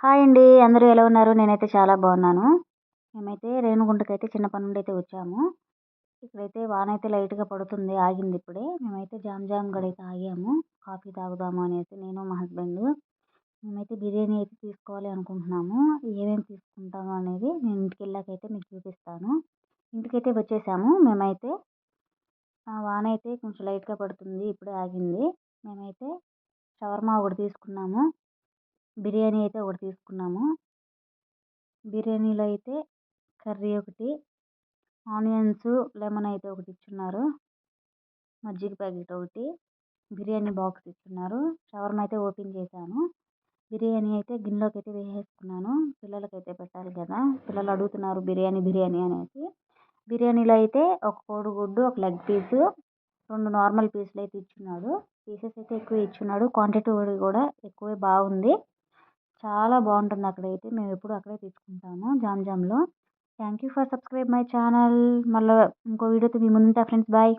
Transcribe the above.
Hi అండి. అందరూ ఎలా ఉన్నారు? నేనైతే చాలా బాగున్నాను. మేమైతే రేణిగుంటకైతే చిన్న పని నుండి అయితే వచ్చాము. ఇక్కడైతే వానైతే లైట్‌గా పడుతుంది. ఆగింది ఇప్పుడే. మేమైతే జామ్ గడైతే ఆగాము. కాఫీ తాగుదాము అనేసి నేను, మా హస్బెండ్. మేమైతే బిర్యానీ అయితే తీసుకోవాలి అనుకుంటున్నాము. ఏమేమి తీసుకుంటాము అనేది నేను ఇంటికెళ్ళాకైతే మీకు చూపిస్తాను. ఇంటికైతే వచ్చేసాము మేమైతే. వానైతే కొంచెం లైట్‌గా పడుతుంది. ఇప్పుడే ఆగింది. మేమైతే షవర్మా ఒకటి తీసుకున్నాము. బిర్యానీ అయితే ఒకటి తీసుకున్నాము. బిర్యానీలో అయితే కర్రీ ఒకటి, ఆనియన్స్, లెమన్ అయితే ఒకటి ఇచ్చున్నారు. మజ్జిగ ప్యాకెట్ ఒకటి, బిర్యానీ బాక్స్ ఇచ్చున్నారు. షవర్మా అయితే ఓపెన్ చేశాను. బిర్యానీ అయితే గిన్నెలోకి అయితే వేసేసుకున్నాను. పిల్లలకైతే పెట్టాలి కదా! పిల్లలు అడుగుతున్నారు బిర్యానీ బిర్యానీ అనేసి. బిర్యానీలో అయితే ఒక కోడిగుడ్డు, ఒక లెగ్ పీసు, 2 నార్మల్ పీసులు అయితే ఇచ్చున్నాడు. పీసెస్ అయితే ఎక్కువ ఇచ్చున్నాడు. క్వాంటిటీ కూడా ఎక్కువే బాగుంది. చాలా బాగుంటుంది అక్కడైతే. మేము ఎప్పుడు అక్కడే తెచ్చుకుంటాము జామ్‌లో. Thank you for subscribe my channel. మళ్ళీ ఇంకో వీడియోతో మీ ముందుంటా ఫ్రెండ్స్. బాయ్.